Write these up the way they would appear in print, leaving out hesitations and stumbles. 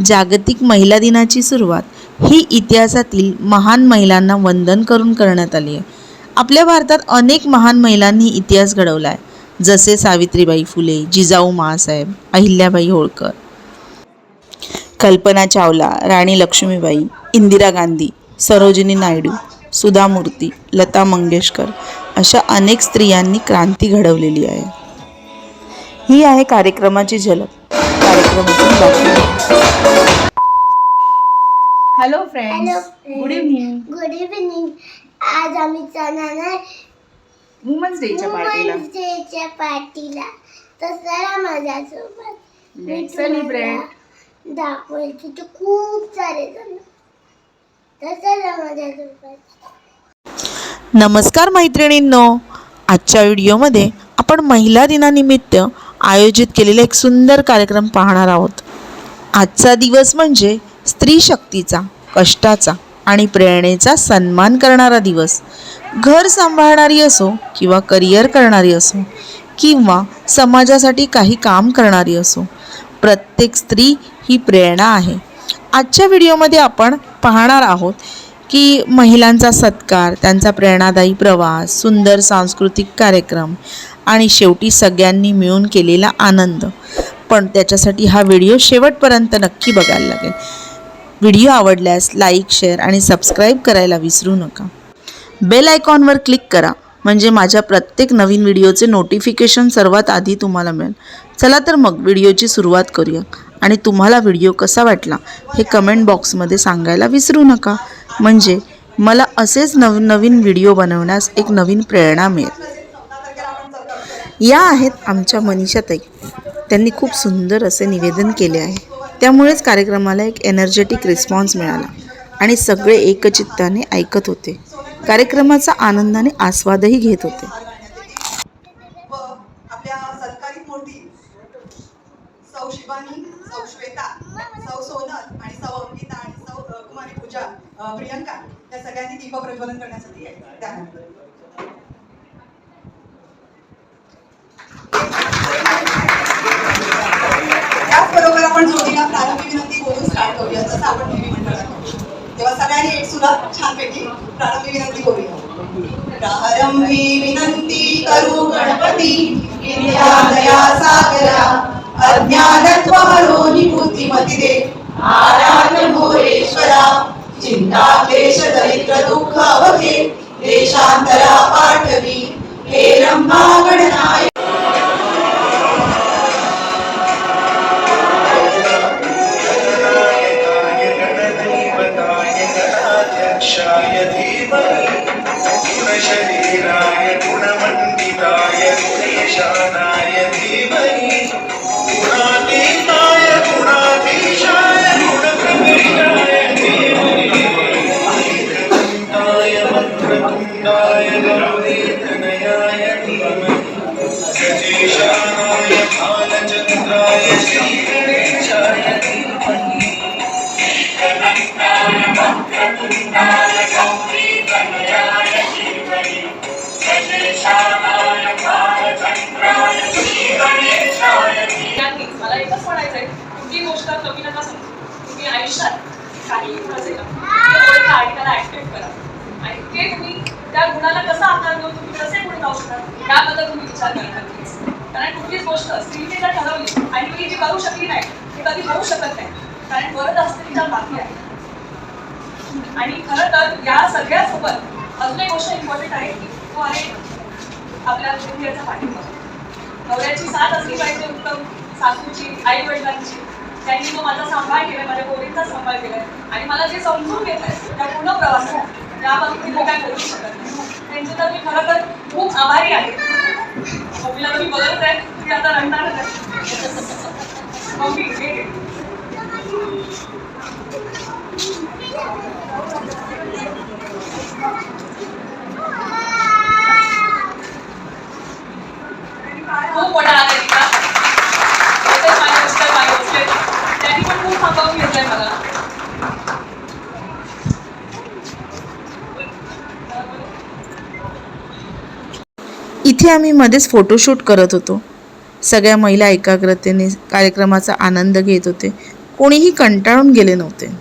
जागतिक महिला दिनाची सुरुवात ही इतिहासातील महान महिलांना वंदन करून करण्यात आली आहे। आपल्या भारतात अनेक महान महिलांनी इतिहास घडवला आहे, जसे सावित्रीबाई फुले, जिजाऊ माँसाहेब, अहिल्याबाई होळकर, कल्पना चावला, राणी लक्ष्मीबाई, इंदिरा गांधी, सरोजिनी नायडू, सुधा मूर्ती, लता मंगेशकर अशा अनेक स्त्रियांनी क्रांती घडवलेली आहे। ही आहे कार्यक्रमाची झलक। कार्यक्रमातून बातमी। Hello friends, good evening. Good evening. आज आम्ही जाणार वुमन्स डेच्या पार्टीला। डेच्या पार्टीला। तर चला माझ्यासोबत लेट्स सेलिब्रेट। दाखवायचे तर खूप सारे जण। तर चला माझ्यासोबत। नमस्कार मैत्रिणींनो, आजच्या व्हिडिओमध्ये आपण महिला दिनानिमित्त आयोजित केलेला एक सुंदर कार्यक्रम पाहणार आहोत। आजचा दिवस म्हणजे स्त्री शक्तीचा, कष्टाचा आणि प्रेरणेचा सन्मान करणारा दिवस। घर सांभाळणारी असो किंवा करिअर करणारी असो किंवा समाजासाठी काही काम करणारी असो, प्रत्येक स्त्री ही प्रेरणा आहे। आजच्या व्हिडिओमध्ये आपण पाहणार आहोत की महिलांचा सत्कार, त्यांचा प्रेरणादायी प्रवास, सुंदर सांस्कृतिक कार्यक्रम आणि शेवटी सगळ्यांनी मिळून केलेला आनंद। पण त्याच्यासाठी हा व्हिडिओ शेवटपर्यंत नक्की बघायला लागेल। व्हिडिओ आवडल्यास लाईक, शेअर आणि सबस्क्राईब करायला विसरू नका। बेल आयकॉनवर क्लिक करा, म्हणजे माझ्या प्रत्येक नवीन व्हिडिओचे नोटिफिकेशन सर्वात आधी तुम्हाला मिळेल। चला तर मग व्हिडिओची सुरुवात करूया आणि तुम्हाला व्हिडिओ कसा वाटला हे कमेंट बॉक्समध्ये सांगायला विसरू नका, म्हणजे मला असेच नवीन व्हिडिओ बनवण्यास एक नवीन प्रेरणा मिळेल। या आहेत आमच्या मनीषाताई। त्यांनी खूप सुंदर असे निवेदन केले आहे, त्यामुळेच कार्यक्रमाला एक एनर्जेटिक रिस्पॉन्स मिळाला आणि सगळे एकचित्ताने ऐकत होते, कार्यक्रमाचा आनंदाने आस्वादही घेत होते। आपल्या सत्कारित मूर्ती सौ शिवानी, सौ श्वेता, सौ सोनल आणि सौ अंकिता आणि सौ कुमारी पूजा, प्रियंका या सगळ्यांनी दीप प्रज्वलन करण्यासाठी आहे। त्यानंतर त्याचबरोबर आपण जोडीला प्रारंभी विनंती बोलून स्टार्ट करूया, जसं आपण नेहमी म्हणतो। तेव्हा सगळ्यांनी एक सुद्धा छानपैकी प्रारंभी विनंती करूया। प्रारंभी विनंती करू गणपती, विद्या दया सागरा, अज्ञानत्व हरोनी बुद्धिमती दे, आराध्य मोरेश्वरा, चिंता क्लेश दरिद्र दुःख अवघे, देशांतरा पाठवी, हे रंभा गणनाय। शरीराय गुणमंडिताय गुणेशानाय धीमहि, गुणातीताय गुणाधीशाय गुणप्रविष्टाय धीमहि, ऐकदन्ताय वक्रतुण्डाय गरुडतनयाय धीमहि, गजेशानाय भालचन्द्राय श्रीगणेशाय धीमहि, एकदन्ताय वक्रतुण्डाय गौरीतनयाय धीमहि, गजेशानाय भालचन्द्राय श्रीगणेशाय धीमहि। मला एकच म्हणायचंय, कुठली गोष्ट कमी नका समजू। तुम्ही आयुष्यात काही गुण असेल ना, ओळखा आणि त्याला ऍक्टिव्ह करा, आणि ते तुम्ही त्या गुणाला कसा आकार देऊन तुम्ही कसे पुढे जाऊ शकता याबद्दल तुम्ही विचार करता। कारण कुठलीच गोष्ट स्त्रीने जर ठरवली आणि ती जी करू शकली नाही, ते कधी होऊ शकत नाही, कारण वरद असते तिच्या बाकी आहे। आणि खरं तर या सगळ्यासोबत अजून एक गोष्ट इम्पॉर्टंट आहे की तो आहे आपल्या कुटुंबियाचा पाठिंबा। नवऱ्याची साथ असली पाहिजे उत्तम, सासूची, आई वडिलांची, त्यांनी तो माझा सांभाळ केलाय, माझ्या पोरींचा सांभाळ केलाय आणि मला जे समजून घेतलंय त्या पूर्ण प्रवासात, त्याबाबतीत मी काय बोलू शकत नाही। त्यांचे तर मी खरं तर खूप आभारी आहे। मम्मीला तुम्ही बघत आहे, ती आता रडणारच आहे। मम्मी खूप मोठा आनंद दिला। माझे मिस्टर माझे बसले, त्यांनी पण खूप सांभाळून घेतलंय मला। इथे आम्ही मध्येच फोटोशूट करत होतो। सगळ्या महिला एकाग्रतेने कार्यक्रमाचा आनंद घेत होते। कोणीही कंटाळून गेले नव्हते.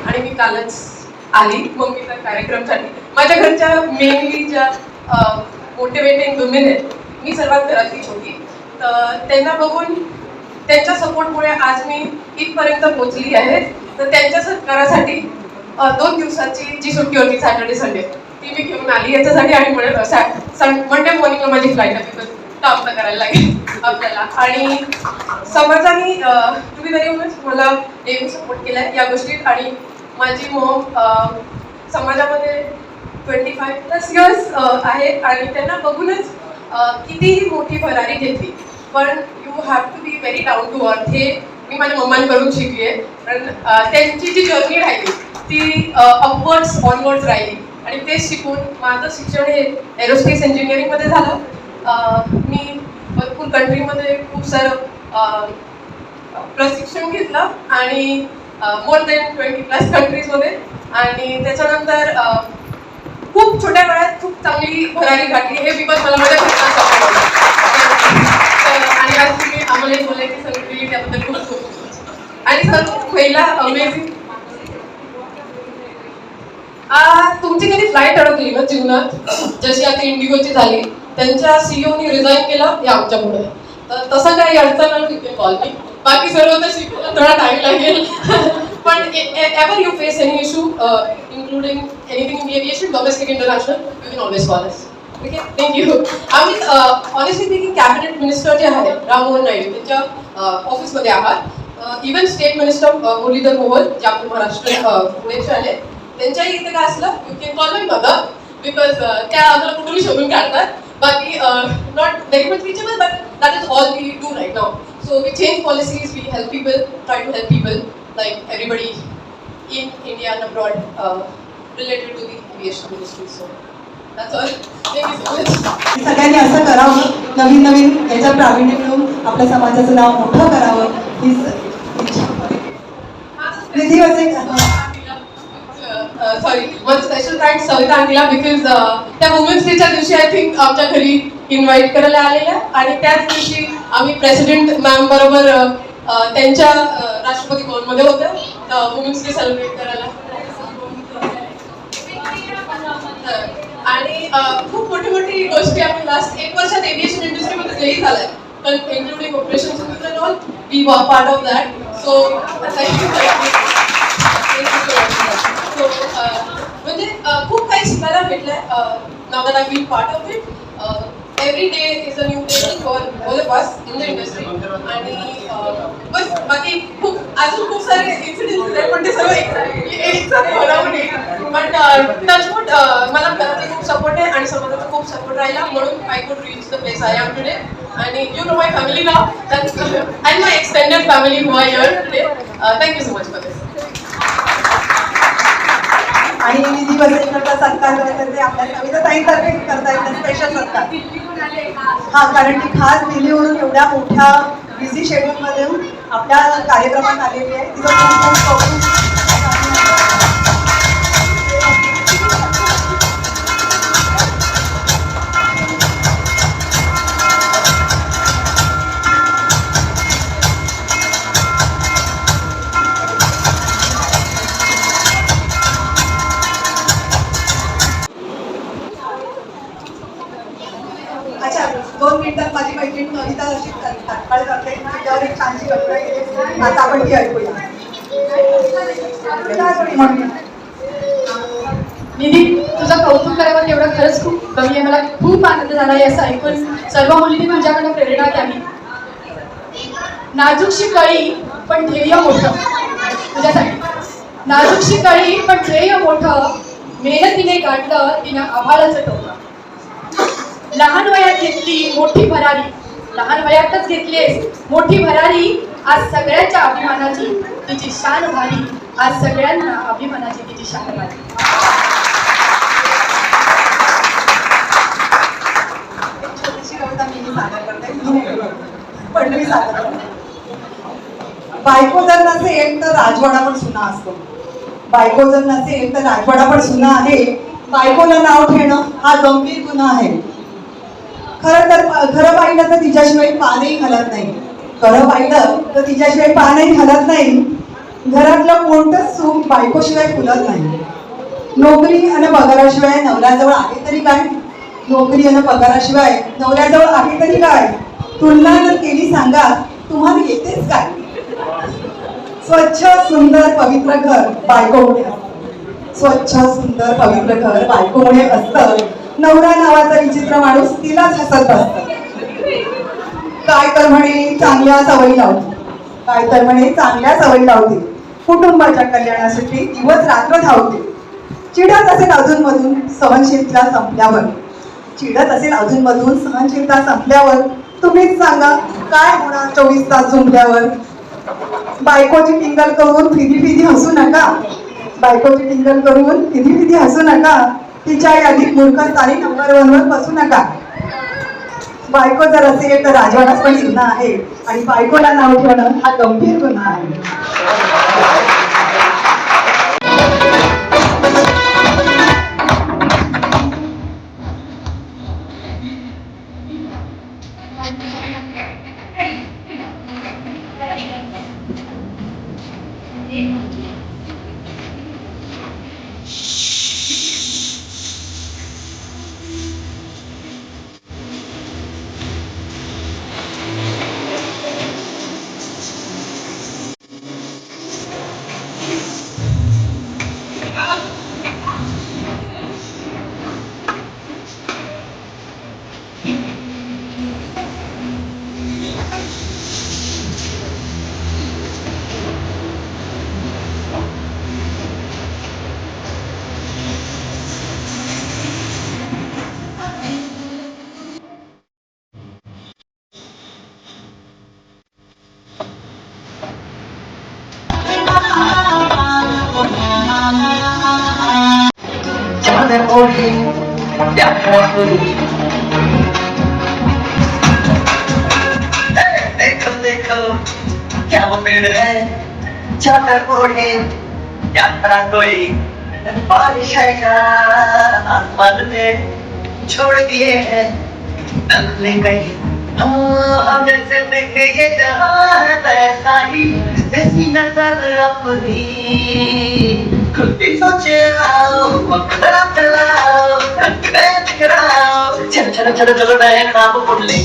आणि मी कालच आली मम्मीचा कार्यक्रमसाठी. माझ्या घरच्या मेनली ज्या मोटिवेटिंग वुमेन आहेत, मी सर्वात घरातली छोटी, तर त्यांना बघून त्यांच्या सपोर्टमुळे आज मी इथपर्यंत पोहोचली आहे. तर त्यांच्या सत्कारासाठी 2 दिवसाची जी सुट्टी होती सॅटर्डे संडे ती मी घेऊन आली याच्यासाठी. आणि मंडे मॉर्निंगला माझी फ्लाईट आहे, बिकॉज काम तर करायला लागेल आपल्याला. आणि समाजाने टू बी व्हेरी ऑनेस्ट मला नेहमी सपोर्ट केलाय या गोष्टीत. आणि माझी मॉम समाजामध्ये 25+ इयर्स आहे आणि त्यांना बघूनच कितीही मोठी भरारी घेतली, पण you have to be very down to earth हे मी माझ्या मम्मांकडून शिकली आहे. कारण त्यांची जी जर्नी राहिली ती अपवर्ड्स ऑनवर्ड्स राहिली आणि तेच शिकून माझं शिक्षण हे एरोस्पेस इंजिनिअरिंगमध्ये झालं. मी भरपूर कंट्रीमध्ये खूप सारं प्रशिक्षण घेतलं आणि मोर दॅन 20+ कंट्रीजमध्ये. आणि त्याच्यानंतर खूप छोट्या वेळात खूप चांगली भरारी गाठली हे बिकॉज मला माझ्या घरचा सपोर्ट होता. आणि आज तुम्ही आम्हाला बोलले की सगळी त्याबद्दल खूप खूप. आणि सर्व महिला अमेझिंग. तुमची कधी फ्लाईट अडकली ना जीवनात, जशी आता इंडिगोची झाली, त्यांच्या सीईओनी रिझाईन केला या आमच्यामुळे, तर तसं काही अडचण आलं तिथे कॉल की बाकी सर्व तर शिकायला थोडा टाइम लागेल. पण ever you face any issue including anything in aviation, domestic, international, you can always call us. Okay, thank you. आम्ही honestly speaking कॅबिनेट मिनिस्टर जे आहे राममोहन नायडू त्यांच्या ऑफिसमध्ये आहात. Even state minister Muralidhar Mohol जे आपले महाराष्ट्र पुण्याचे आले, त्यांच्याही इथे काय असलं you can call my mother because त्या आम्हाला कुठूनही शोधून काढतात. बाकी not very much reachable but that is all we do right now. So we change policies, we help people, try to help people like everybody in India and abroad related to the aviation industry. So that's all. Thank you so much. सगळ्यांनी असं करावं, नवीन नवीन याच्या प्रावीण्य मिळवून आपल्या समाजाचं नाव मोठं करावं हीच इच्छा. निधी असे sorry one special thanks Savita अंकिला बिकॉज त्या वुमेन्स डेच्या दिवशी आय थिंक आमच्या घरी इन्व्हाइट करायला आलेल्या आणि त्याच दिवशी आम्ही प्रेसिडेंट मॅम बरोबर त्यांच्या राष्ट्रपती भवनमध्ये होत्या वुमेन्स डे सेलिब्रेट करायला. आणि खूप मोठी मोठी गोष्टी आम्ही लास्ट 1 वर्षात एव्हिएशन इंडस्ट्रीमध्ये जेही झालंय, पण including operation Sindoor and all we were part of that. So म्हणजे खूप काही शिकायला भेटलंय. Now that I feel part of it. Every day is a new day for all of us in the industry. आणि बस बाकी खूप अजून खूप सारे इन्सिडेंट्स आहेत, पण ते सर्व एकसाथ बोलावं नाही. बट टचवूड मला घराचा खूप सपोर्ट आहे आणि समाजाचा खूप सपोर्ट राहिला, म्हणून I could reach the place I am today. आणि you know my family now and my extended family who are here today. Thank you so much for this. आणि निधी वसईकरता सत्कार करायचा ते आपल्या सविताताईंतर्फे करता येईल स्पेशल सत्कार. हा, कारण ती खास दिल्लीवरून एवढ्या मोठ्या बिझी शेड्यूलमध्ये आपल्या कार्यक्रमात आलेली आहे. तिचं खूप खूप कौतुक. आपण ती ऐकूया. काय म्हणूया? निधी, तुझं कौतुक करावं तेवढं खरंच खूप कमी आहे. मला खूप आनंद झाला आहे असं ऐकून. सर्व मुलींनी तुझ्याकडनं प्रेरणा घ्यावी. नाजूकशी कळी पण ध्येय मोठं. तुझ्यासाठी नाजूकशी कळी पण ध्येय मोठं, मेहनतीने गाठलं तिनं आभाळाचं टोकं. लहान वयात घेतली मोठी भरारी, लहान वयातच घेतलीस मोठी भरारी. आज सगळ्यांच्या अभिमानाची तिची शान भारी, आज सगळ्यांना अभिमानाची तिची शान भारी. छोटीशी कविता मी सादर करते, पण मी सादर करते. बायको जर नसेल तर राजवाडा पण सुना असतो. बायको जर नसेल तर राजवाडा पण सुना आहे. बायकोला नाव ठेवणं हा गंभीर गुन्हा आहे. खरं पाहिलं तर तिच्याशिवाय पानही हलत नाही. खरं पाहिलं तर तिच्याशिवाय पानही हलत नाही. घरातलं कोणतंच सुख बायकोशिवाय फुलत नाही. नोकरी आणि पगाराशिवाय नवऱ्याजवळ आहे तरी काय? नोकरी आणि पगाराशिवाय नवऱ्याजवळ आहे तरी काय? तुलना जर केली सांगा तुम्हाला येतेच काय? स्वच्छ सुंदर पवित्र घर बायकोमुळे असतं. स्वच्छ सुंदर पवित्र घर बायकोमुळे असतं. नवरा नावाचा विचित्र माणूस तिलाच हसत असतं. काय तर म्हणे चांगल्या सवयी लावते. काय तर म्हणे चांगल्या सवयी लावते. कुटुंबाच्या कल्याणासाठी दिवस रात्र धावते. चिडत असेल अधूनमधून सहनशीलता संपल्यावर. चिडत असेल अधूनमधून सहनशीलता संपल्यावर. तुम्हीच सांगा काय होणार 24 तास झुंबल्यावर. बायकोची टिंगल करून फिदी हसू नका. बायकोची टिंगल करून फिदी हसू नका. तिच्या यादीत मूर्खस्थानी नंबर 1 वर बसू नका. बायको जर असेल तर राजवाडाच पण गुन्हा आहे. आणि बायकोला नाव ठेवणं हा गंभीर गुन्हा आहे. देखो देखो क्या वो पेड़ है चादर ओढ़े यात्रा कोई बारिश है क्या आसमान ने छोड़ दिए हैं नन्हे कहीं हम जैसे देखे ये जहाँ ऐसा ही ऐसी नजर अपनी खुद ही सोचे आओ खड़ा चलाओ चलो चलो चलो चलो नए नाम बोल ले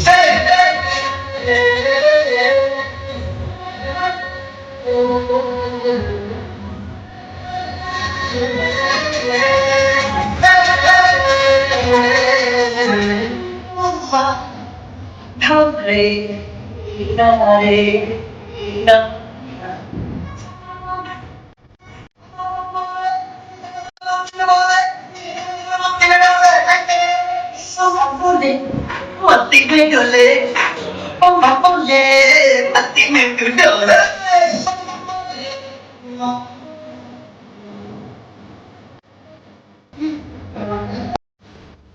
Mati में डोले मती में तू डोले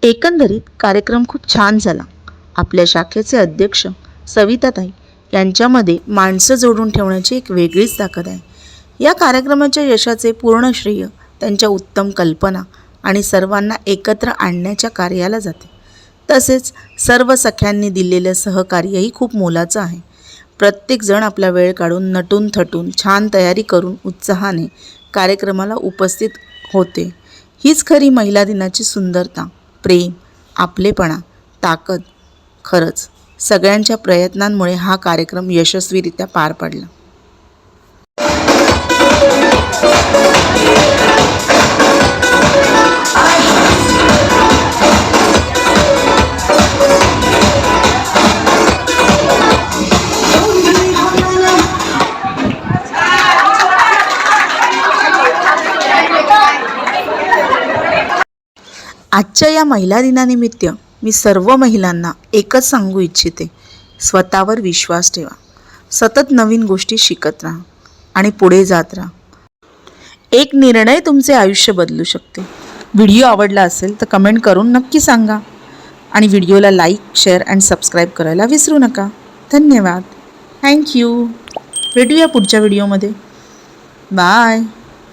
एकंदरीत कार्यक्रम खूप छान झाला. आपल्या शाखेचे अध्यक्ष सविताताई यांच्यामध्ये माणसं जोडून ठेवण्याची एक वेगळीच ताकद आहे. या कार्यक्रमाच्या यशाचे पूर्ण श्रेय त्यांच्या उत्तम कल्पना आणि सर्वांना एकत्र आणण्याच्या कार्याला जाते. तसेच सर्व सख्यांनी दिलेलं सहकार्यही खूप मोलाचं आहे. प्रत्येकजण आपला वेळ काढून नटून थटून छान तयारी करून उत्साहाने कार्यक्रमाला उपस्थित होते. हीच खरी महिला दिनाची सुंदरता, प्रेम, आपलेपणा, ताकद. खरंच सगळ्यांच्या प्रयत्नांमुळे हा कार्यक्रम यशस्वीरित्या पार पडला. आजच्या या महिला दिनानिमित्त मी सर्व महिलांना एकच सांगू इच्छिते, स्वतःवर विश्वास ठेवा, सतत नवीन गोष्टी शिकत राहा आणि पुढे जात राहा. एक निर्णय तुमचे आयुष्य बदलू शकते. व्हिडिओ आवडला असेल तर कमेंट करून नक्की सांगा आणि व्हिडिओला लाईक, शेअर अँड सबस्क्राईब करायला विसरू नका. धन्यवाद. थँक्यू. भेटूया पुढच्या व्हिडिओमध्ये. बाय.